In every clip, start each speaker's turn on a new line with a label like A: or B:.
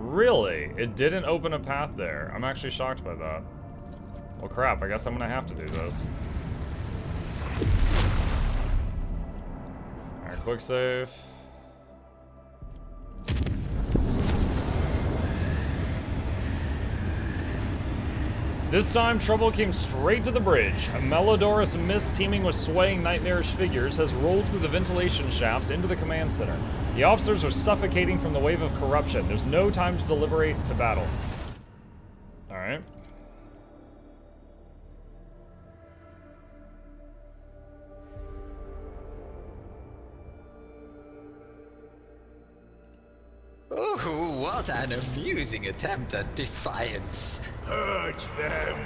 A: Really? It didn't open a path there. I'm actually shocked by that. Well, crap. I guess I'm gonna have to do this. Alright, quick save. This time, trouble came straight to the bridge. A Melodorous mist teeming with swaying nightmarish figures has rolled through the ventilation shafts into the command center. The officers are suffocating from the wave of corruption. There's no time to deliberate to battle. Alright.
B: Oh, what an amusing attempt at defiance.
C: Purge them.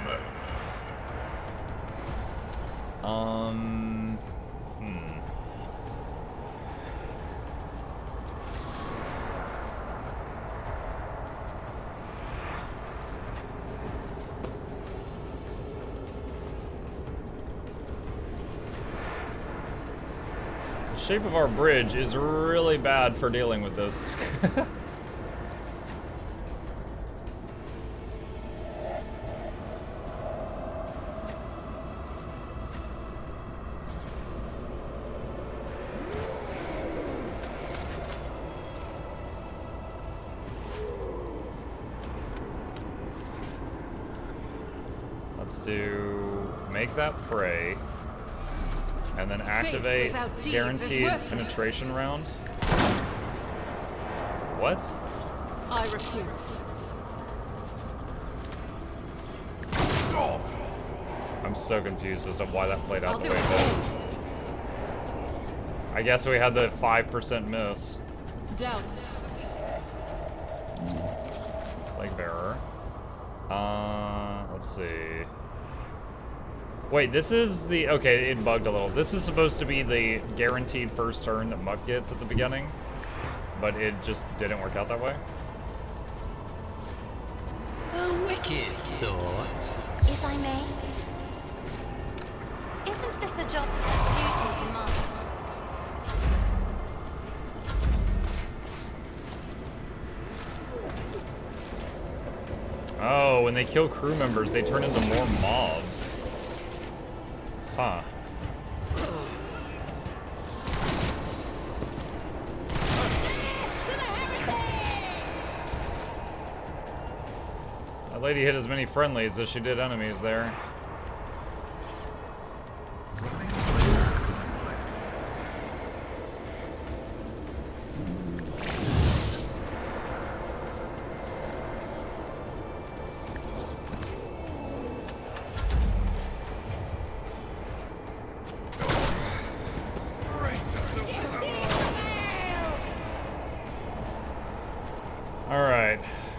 A: The shape of our bridge is really bad for dealing with this. Let's do make that prey, and then activate guaranteed penetration round. What?
D: I refuse.
A: I'm so confused as to why that played out the way it did. I guess we had the 5% miss.
D: Down.
A: Plague bearer. Let's see. Wait, this is the... Okay, it bugged a little. This is supposed to be the guaranteed first turn that Muck gets at the beginning, but it just didn't work out that way.
B: A wicked thought.
E: If I may. Isn't this a job duty demands?
A: Oh, when they kill crew members, they turn into more mobs. Huh. That lady hit as many friendlies as she did enemies there.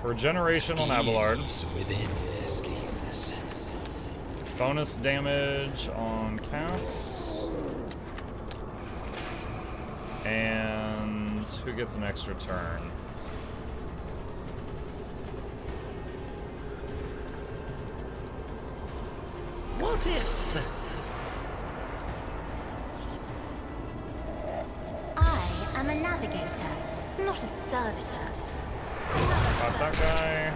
A: Regeneration on Abelard. Bonus damage on Cass. And who gets an extra turn?
B: What if...
E: I am a navigator, not a servitor.
A: Got that guy.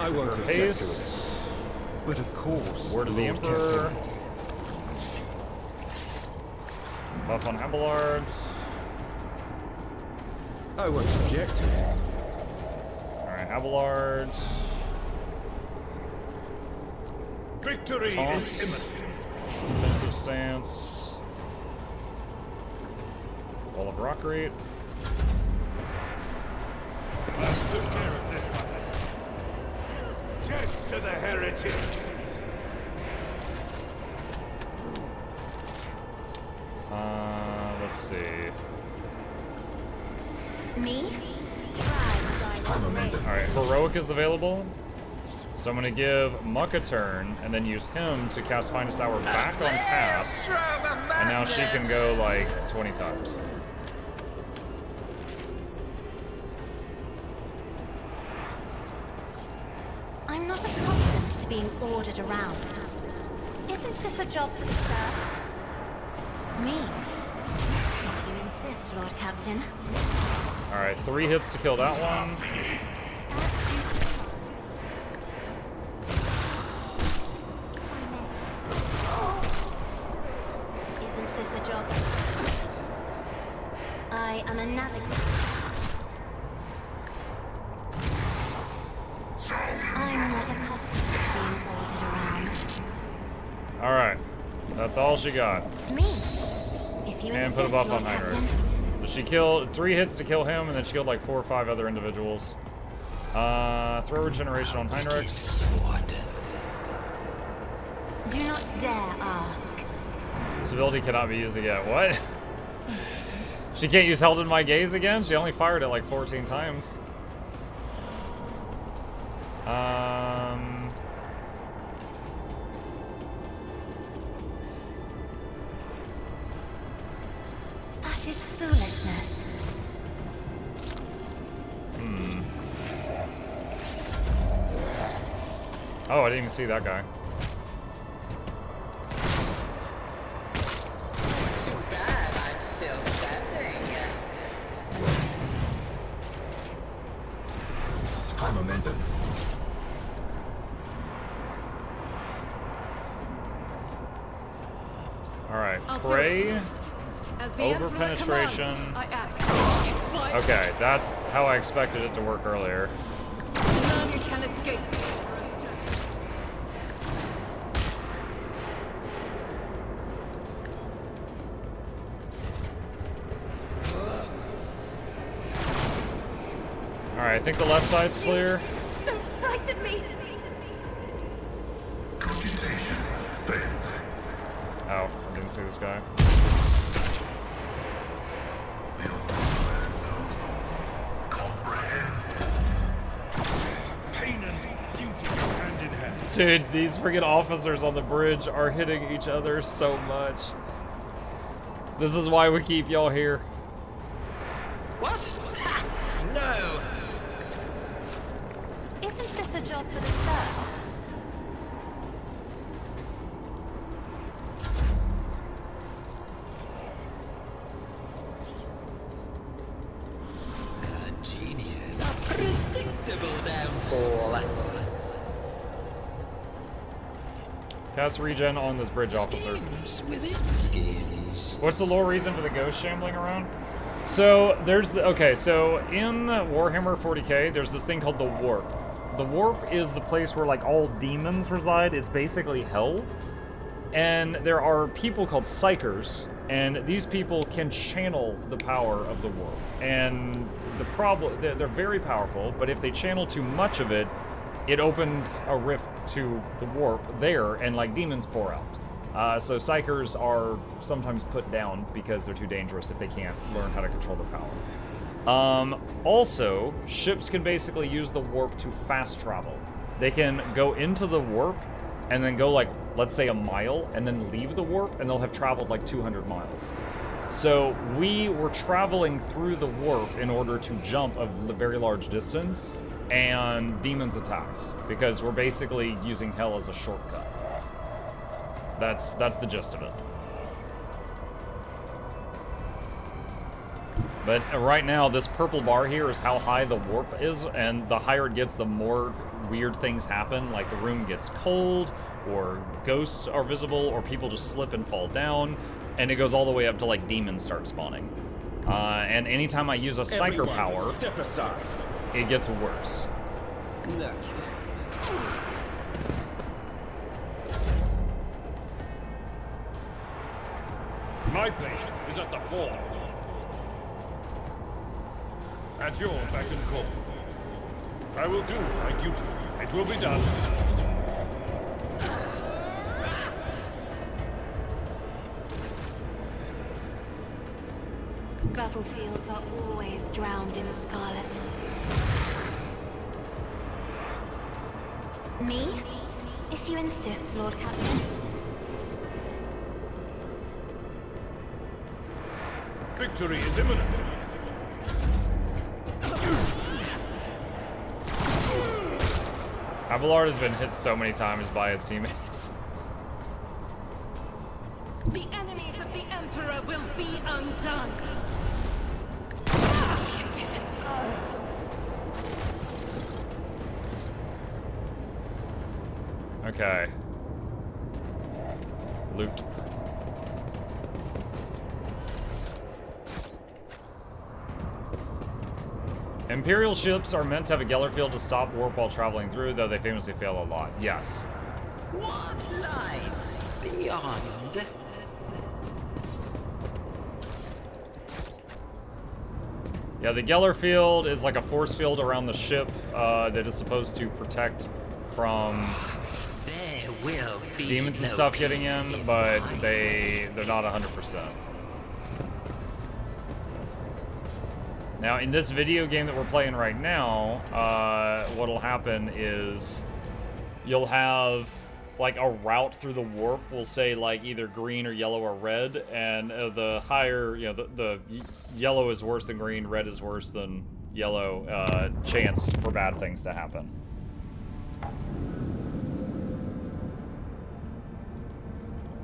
C: I won't object to it. But of course,
A: Word of the Emperor. Buff on Abelard.
C: I won't object to it.
A: Alright, Abelard.
C: Victory
A: Taunt.
C: is imminent.
A: Defensive stance. Wall of Rockrete.
C: I took care of this one. Death to the heretic.
A: Let's see.
E: Me?
A: Alright, Heroic is available. So I'm gonna give Muck a turn, and then use him to cast Finest Hour back on Cass. And now she can go like 20 times.
E: I'm not accustomed to being ordered around. Isn't this a job for the serfs? Me? If you insist, Lord Captain.
A: Alright, 3 hits to kill that one.
E: Isn't this a job? I am a navigator. I'm not accustomed to being ordered around.
A: Alright. That's all she got.
E: Me? If you
A: And
E: insist,
A: put a buff
E: Lord
A: on
E: Captain.
A: Heinrichs. So she killed 3 hits to kill him, and then she killed like 4 or 5 other individuals. Throw regeneration on Heinrichs.
E: Do not dare ask.
A: This ability cannot be used again. What? She can't use Held in My Gaze again? She only fired it like 14 times.
E: That is foolishness.
A: Oh, I didn't even see that guy.
B: Too bad I'm still standing.
C: High momentum.
A: Alright,
D: I'll do
A: pray.
D: it. As the
A: Over
D: Emperor
A: penetration.
D: commands, I act. Fight.
A: Okay, that's how I expected it to work earlier.
D: None can escape.
A: Alright, I think the left side's clear.
E: Don't frighten me!
C: Computation failed.
A: Oh, I didn't see this guy.
C: The Ottoman knows all. Comprehends.
F: Pain and duty go hand in hand.
A: Dude, these freaking officers on the bridge are hitting each other so much. This is why we keep y'all here.
B: What? Ha! No!
E: Isn't this a job for the serfs?
B: A genius. A predictable downfall.
A: Cast regen on this bridge officer.
B: Schemes within schemes.
A: What's the lore reason for the ghost shambling around? So there's okay. So in Warhammer 40k, there's this thing called the Warp. The Warp is the place where like all demons reside. It's basically hell, and there are people called psychers, and these people can channel the power of the Warp. And the problem, they're very powerful, but if they channel too much of it, it opens a rift to the Warp there, and like demons pour out. So psychers are sometimes put down because they're too dangerous if they can't learn how to control their power. Also, ships can basically use the Warp to fast travel. They can go into the Warp and then go like, let's say a mile, and then leave the Warp, and they'll have traveled like 200 miles. So we were traveling through the Warp in order to jump a very large distance, and demons attacked because we're basically using hell as a shortcut. That's the gist of it. But right now, this purple bar here is how high the Warp is, and the higher it gets, the more weird things happen, like the room gets cold, or ghosts are visible, or people just slip and fall down, and it goes all the way up to like demons start spawning. And anytime I use a psycher
F: Everyone,
A: power,
F: step aside.
A: it gets worse.
C: Natural.
F: My place is at the fort. At your beck and call. I will do my duty. It will be done.
E: Battlefields are always drowned in scarlet. Me? If you insist, Lord Captain.
F: Victory is imminent.
A: Abelard has been hit so many times by his teammates.
D: The enemies of the Emperor will be undone.
A: Okay. Loot. Imperial ships are meant to have a Geller field to stop warp while traveling through, though they famously fail a lot. Yes.
B: What lies beyond?
A: Yeah, the Geller field is like a force field around the ship that is supposed to protect from
B: There will be
A: demons and
B: no
A: stuff getting
B: peace
A: in, but
B: my
A: they're not 100%. Now, in this video game that we're playing right now, what'll happen is you'll have like a route through the warp will say like either green or yellow or red, and the higher, you know, the yellow is worse than green, red is worse than yellow, chance for bad things to happen.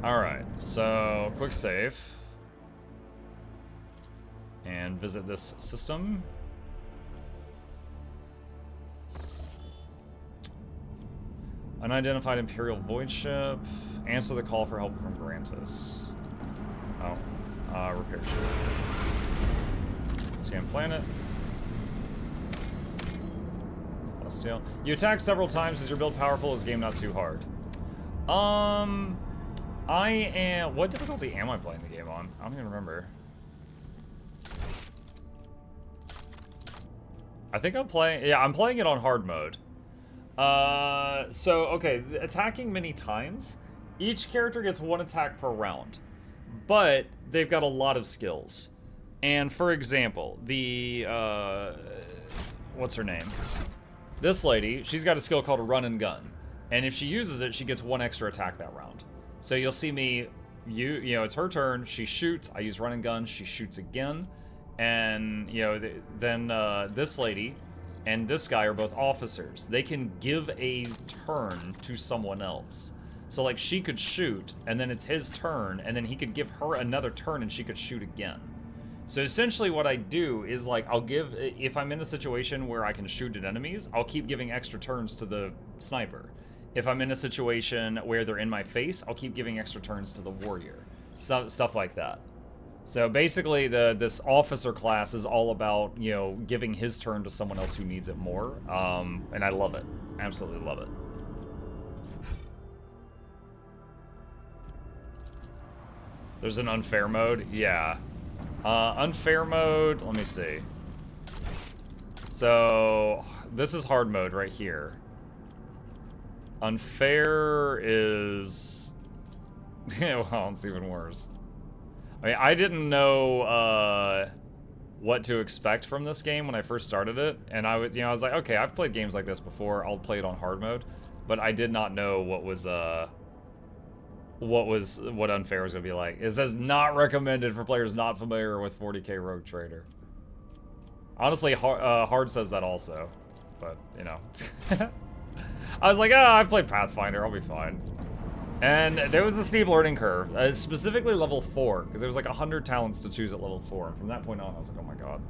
A: Alright, so quick save. And visit this system. Unidentified Imperial void ship. Answer the call for help from Grantis. Oh, repair ship. Scan planet. Celestial. You attack several times. Is your build powerful? Is game not too hard? I am. What difficulty am I playing the game on? I don't even remember. I think I'm playing. Yeah, I'm playing it on hard mode. So, okay, attacking many times. Each character gets one attack per round, but they've got a lot of skills. And for example, the, what's her name? This lady, she's got a skill called a run and gun. And if she uses it, she gets one extra attack that round. So you'll see me, you know, it's her turn, she shoots, I use run and gun, she shoots again. And, you know, then this lady and this guy are both officers. They can give a turn to someone else. So, like, she could shoot, and then it's his turn, and then he could give her another turn, and she could shoot again. So, essentially, what I do is, like, I'll give... If I'm in a situation where I can shoot at enemies, I'll keep giving extra turns to the sniper. If I'm in a situation where they're in my face, I'll keep giving extra turns to the warrior. Stuff like that. So basically, this officer class is all about, you know, giving his turn to someone else who needs it more, and I love it. Absolutely love it. There's an unfair mode? Yeah. Unfair mode, let me see. So, this is hard mode right here. Unfair is... well, it's even worse. I mean, I didn't know what to expect from this game when I first started it, and I was like, okay, I've played games like this before. I'll play it on hard mode, but I did not know what unfair was gonna be like. It says not recommended for players not familiar with 40k Rogue Trader. Honestly, hard says that also, but you know, I was like, I've played Pathfinder, I'll be fine. And there was a steep learning curve, specifically level 4, because there was like 100 talents to choose at level 4. And from that point on, I was like, oh my god.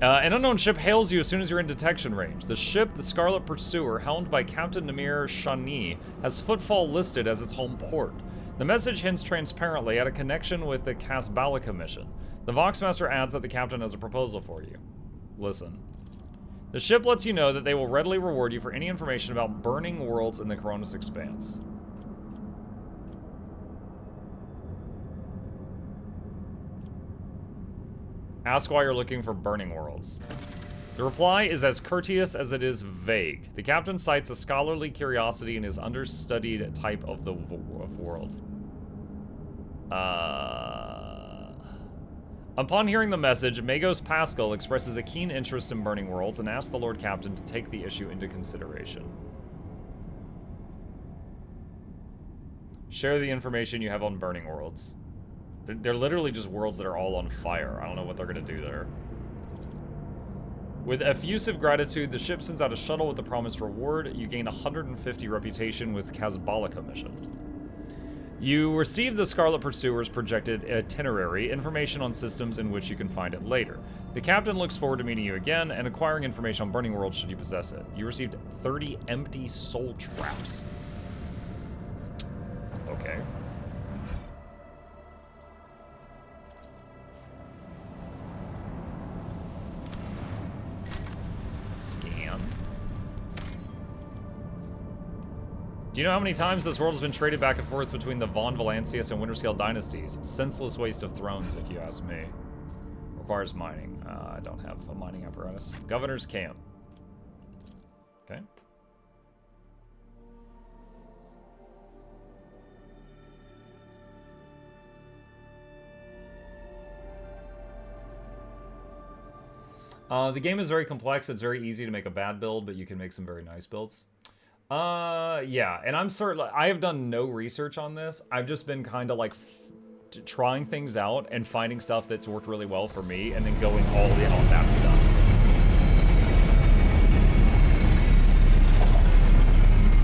A: An unknown ship hails you as soon as you're in detection range. The ship, the Scarlet Pursuer, helmed by Captain Namir Shani, has Footfall listed as its home port. The message hints transparently at a connection with the Casballica mission. The Voxmaster adds that the captain has a proposal for you. Listen. The ship lets you know that they will readily reward you for any information about burning worlds in the Coronis Expanse. Ask why you're looking for burning worlds. The reply is as courteous as it is vague. The captain cites a scholarly curiosity in his understudied type of the world. Upon hearing the message, Magos Pascal expresses a keen interest in burning worlds and asks the Lord Captain to take the issue into consideration. Share the information you have on burning worlds. They're literally just worlds that are all on fire. I don't know what they're gonna do there. With effusive gratitude, the ship sends out a shuttle with the promised reward. You gain 150 reputation with Casabolica mission. You receive the Scarlet Pursuer's projected itinerary, information on systems in which you can find it later. The captain looks forward to meeting you again and acquiring information on Burning World should you possess it. You received 30 empty soul traps. Okay. Scan. Do you know how many times this world has been traded back and forth between the Von Valancius and Winterscale dynasties? Senseless waste of thrones, if you ask me. Requires mining. I don't have a mining apparatus. Governor's camp. Okay. The game is very complex. It's very easy to make a bad build, but you can make some very nice builds. Yeah, and I'm certain I have done no research on this. I've just been kind of like trying things out and finding stuff that's worked really well for me and then going all in on that stuff.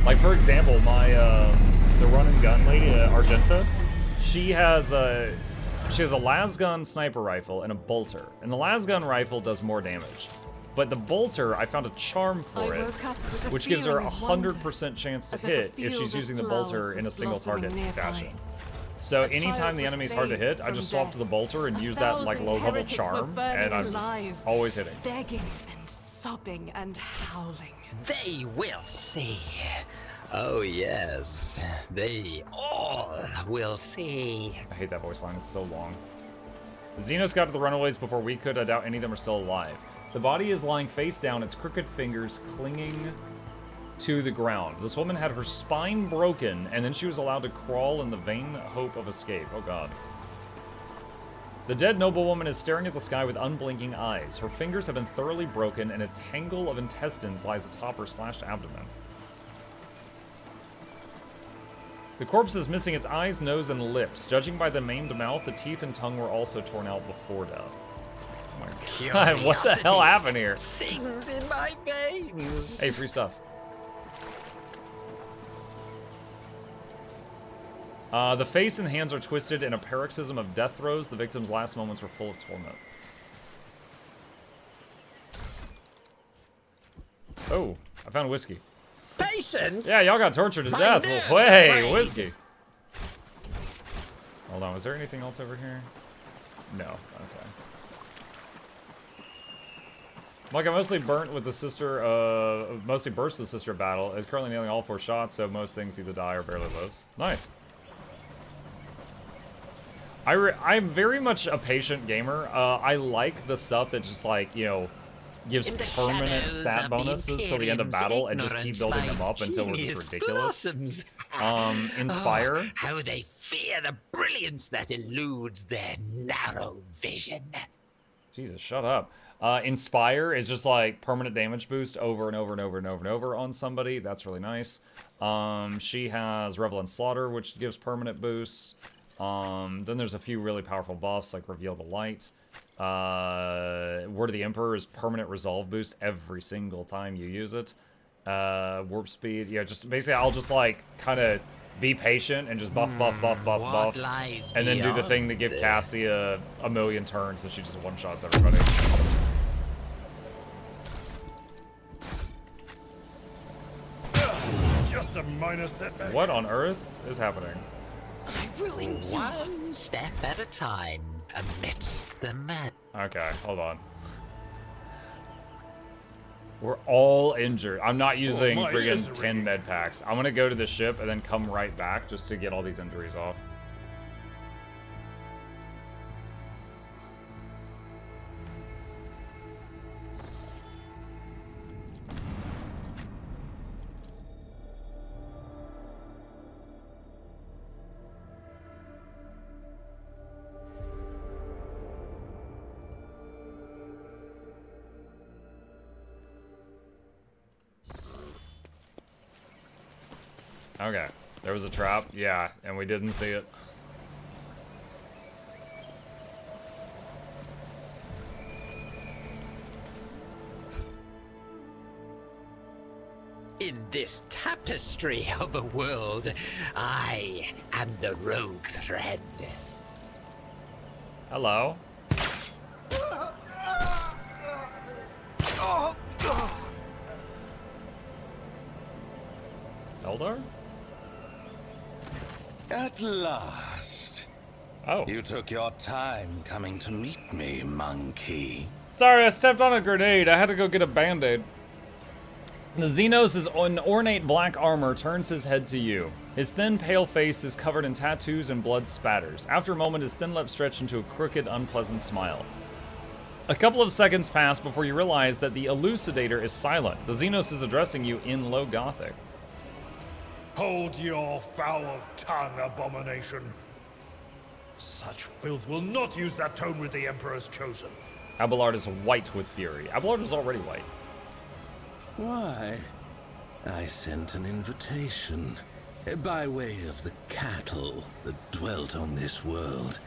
A: Like for example, my the run and gun lady, Argenta, she has a lasgun sniper rifle and a bolter, and the lasgun rifle does more damage. But the bolter, I found a charm for it, which gives her 100% chance to hit if she's using the bolter in a single target fashion. So anytime the enemy's hard to hit, I just swap to the bolter and use that like low level charm, and I'm just always hitting.
D: Begging and sobbing and howling.
B: They will see. Oh yes, they all will see.
A: I hate that voice line, it's so long. The Xenos got to the runaways before we could. I doubt any of them are still alive. The body is lying face down, its crooked fingers clinging to the ground. This woman had her spine broken, and then she was allowed to crawl in the vain hope of escape. Oh god. The dead noblewoman is staring at the sky with unblinking eyes. Her fingers have been thoroughly broken, and a tangle of intestines lies atop her slashed abdomen. The corpse is missing its eyes, nose, and lips. Judging by the maimed mouth, the teeth and tongue were also torn out before death. Oh my god, what the hell happened here?
B: Sings in my veins.
A: Hey, free stuff. The face and hands are twisted in a paroxysm of death throes. The victim's last moments were full of torment. Oh, I found whiskey.
B: Patience.
A: Yeah, y'all got tortured to
B: My
A: death.
B: nerves
A: Well, hey,
B: are frayed.
A: whiskey. Hold on, was there anything else over here? No, okay. Like, I mostly burnt with the sister, mostly burst the sister battle. Is currently nailing all 4 shots, so most things either die or barely lives. Nice. I'm very much a patient gamer. I like the stuff that just like, you know, gives permanent stat bonuses till the end of battle and just keep building them up until it's just ridiculous. Inspire.
B: Oh, how they fear the brilliance that eludes their narrow vision.
A: Jesus, shut up. Inspire is just like permanent damage boost over and over and over and over and over on somebody. That's really nice. She has Revel and Slaughter, which gives permanent boosts. Then there's a few really powerful buffs like Reveal the Light. Word of the Emperor is permanent resolve boost every single time you use it. Warp speed, yeah, just basically I'll just like kind of be patient and just buff, and then do the thing to give Cassie a million turns so she just one-shots everybody.
F: Just a minor setback.
A: What on earth is happening?
D: I will endure.
B: One step at a time amidst the mad.
A: Okay, hold on. We're all injured. I'm not using
F: my
A: friggin'
F: misery.
A: 10 med packs. I'm gonna go to the ship and then come right back just to get all these injuries off. Okay, there was a trap, yeah, and we didn't see it.
B: In this tapestry of a world, I am the rogue thread.
A: Hello. Eldar?
G: At last.
A: Oh.
G: You took your time coming to meet me, monkey.
A: Sorry, I stepped on a grenade. I had to go get a band-aid. The Xenos' ornate black armor turns his head to you. His thin, pale face is covered in tattoos and blood spatters. After a moment, his thin lips stretch into a crooked, unpleasant smile. A couple of seconds pass before you realize that the Elucidator is silent. The Xenos is addressing you in low Gothic.
F: Hold your foul tongue, abomination. Such filth will not use that tone with the Emperor's chosen.
A: Abelard is white with fury. Abelard was already white.
G: Why? I sent an invitation by way of the cattle that dwelt on this world.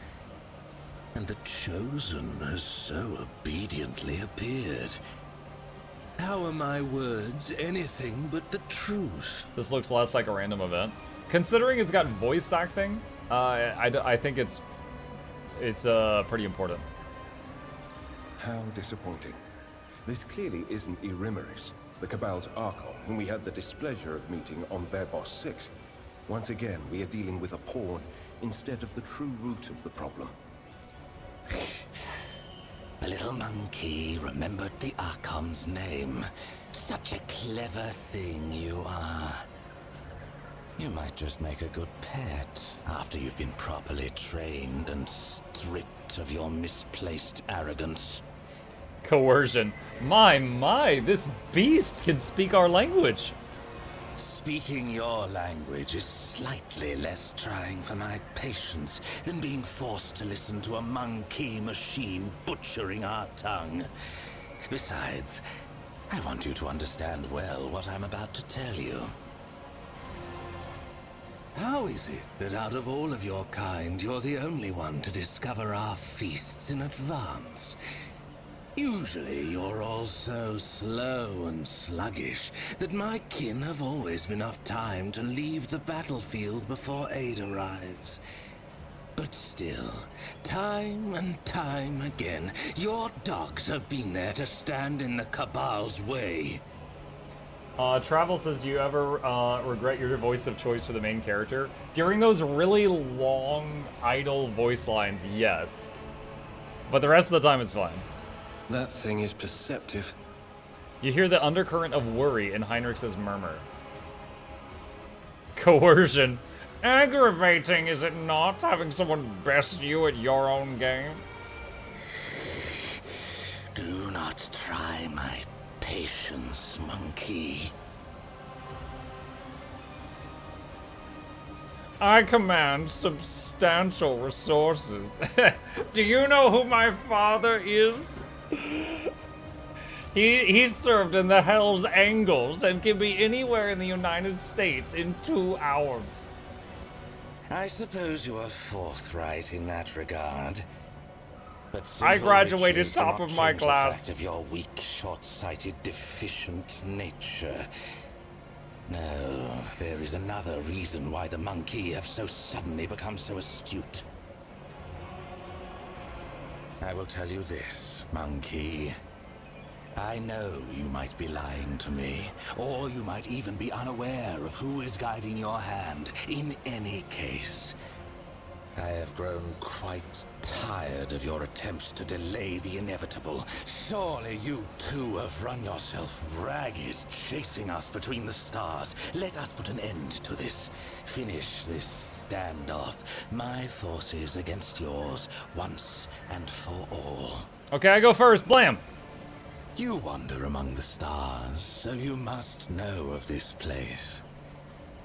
G: And the chosen has so obediently appeared. How are my words anything but the truth?
A: This looks less like a random event. Considering it's got voice acting, I think it's pretty important.
C: How disappointing. This clearly isn't Erimeris, the Cabal's Archon, whom we had the displeasure of meeting on Verbos 6. Once again, we are dealing with a pawn instead of the true root of the problem.
G: The little monkey remembered the Archon's name. Such a clever thing you are. You might just make a good pet after you've been properly trained and stripped of your misplaced arrogance.
A: Coercion. My, this beast can speak our language.
G: Speaking your language is slightly less trying for my patience than being forced to listen to a monkey machine butchering our tongue. Besides, I want you to understand well what I'm about to tell you. How is it that out of all of your kind, you're the only one to discover our feasts in advance? Usually you're all so slow and sluggish that my kin have always been enough time to leave the battlefield before aid arrives. But still, time and time again, your dogs have been there to stand in the Cabal's way.
A: Travel says, do you ever regret your voice of choice for the main character? During those really long, idle voice lines, yes. But the rest of the time is fine.
C: That thing is perceptive.
A: You hear the undercurrent of worry in Heinrich's murmur. Coercion. Aggravating, is it not, having someone best you at your own game?
G: Do not try my patience, monkey.
A: I command substantial resources. Do you know who my father is? He served in the Hell's Angles and can be anywhere in the United States in 2 hours.
G: I suppose you are forthright in that regard. But
A: I graduated
G: riches do
A: top
G: not
A: of my
G: change the
A: class.
G: fact of your weak, short-sighted, deficient nature. No, there is another reason why the monkey have so suddenly become so astute. I will tell you this, monkey. I know you might be lying to me, or you might even be unaware of who is guiding your hand. In any case, I have grown quite tired of your attempts to delay the inevitable. Surely you too have run yourself ragged, chasing us between the stars. Let us put an end to this. Finish this standoff. My forces against yours, once and for all.
A: Okay, I go first. Blam!
G: You wander among the stars, so you must know of this place.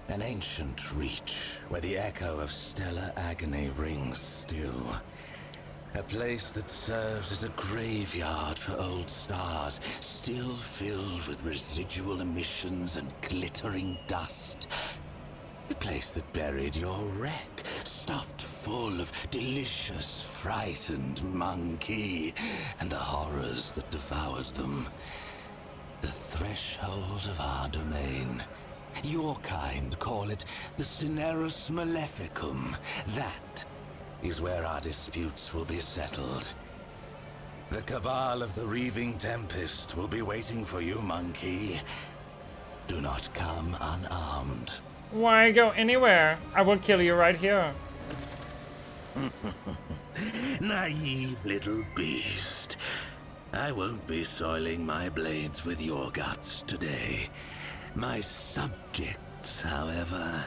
G: An ancient reach, where the echo of stellar agony rings still. A place that serves as a graveyard for old stars, still filled with residual emissions and glittering dust. The place that buried your wreck, stuffed full of delicious, frightened monkey, and the horrors that devoured them. The threshold of our domain. Your kind call it the Cinerus Maleficum. That is where our disputes will be settled. The Cabal of the Reaving Tempest will be waiting for you, monkey. Do not come unarmed.
A: Why go anywhere? I will kill you right here.
G: Naive little beast. I won't be soiling my blades with your guts today. My subjects, however,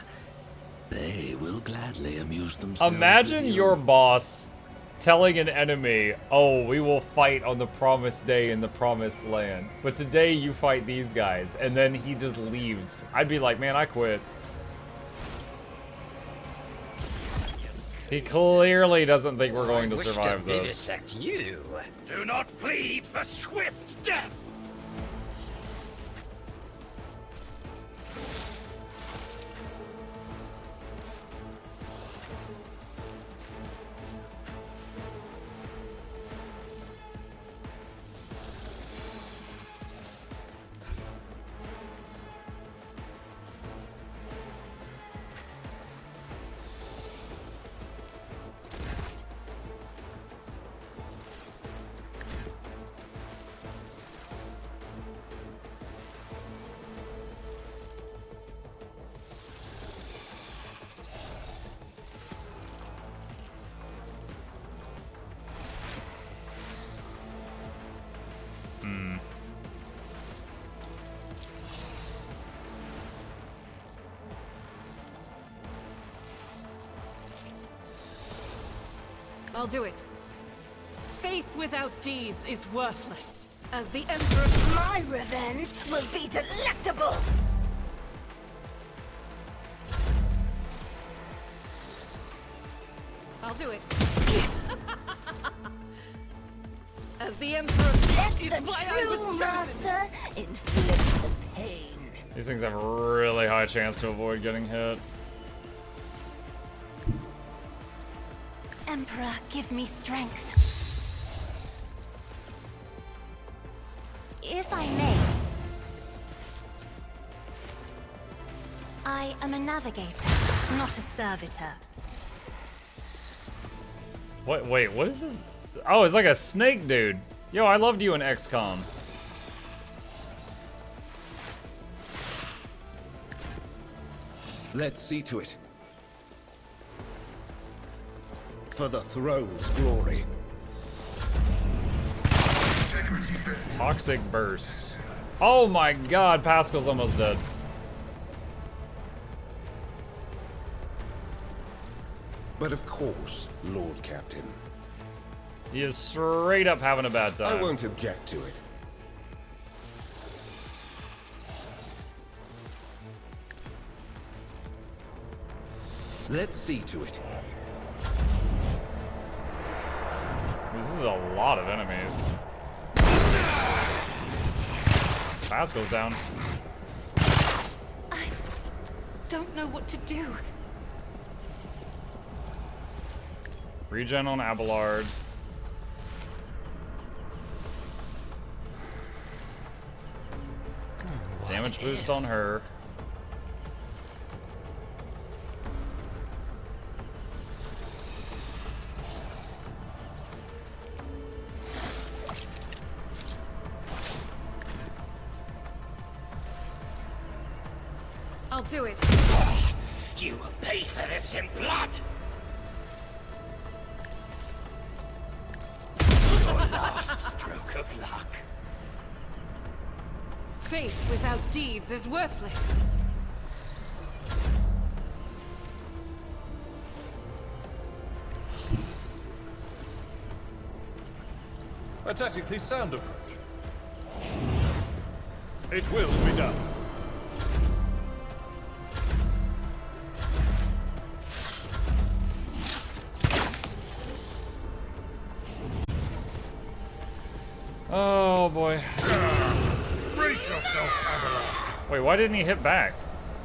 G: they will gladly amuse themselves.
A: Imagine
G: with you.
A: your boss telling an enemy, oh, we will fight on the promised day in the promised land. But today you fight these guys, and then he just leaves. I'd be like, man, I quit. He clearly doesn't think we're going to survive this.
B: Vivisect you.
G: Do not plead for swift death!
D: I'll do it. Faith without deeds is worthless. As the Emperor...
E: My revenge will be delectable!
D: I'll do it. As the Emperor...
E: Let
D: is
E: the
D: why I was
E: true
D: chosen.
E: master inflict the pain.
A: These things have a really high chance to avoid getting hit.
E: Emperor, give me strength. If I may, I am a navigator, not a servitor.
A: What? Wait, what is this? Oh, it's like a snake dude. Yo, I loved you in XCOM.
C: Let's see to it. For the throne's glory.
A: Toxic burst. Oh my god, Pascal's almost dead.
C: But of course, Lord Captain.
A: He is straight up having a bad time.
C: I won't object to it. Let's see to it.
A: This is a lot of enemies. Pascal's down.
D: I don't know what to do.
A: Regen on Abelard. Damage boost on her.
D: I'll do it.
B: You will pay for this in blood. Your last stroke of luck.
D: Faith without deeds is worthless.
F: A tactically sound approach. It will be done.
A: Oh boy.
F: Brace yourself, Abelard.
A: Wait, why didn't he hit back?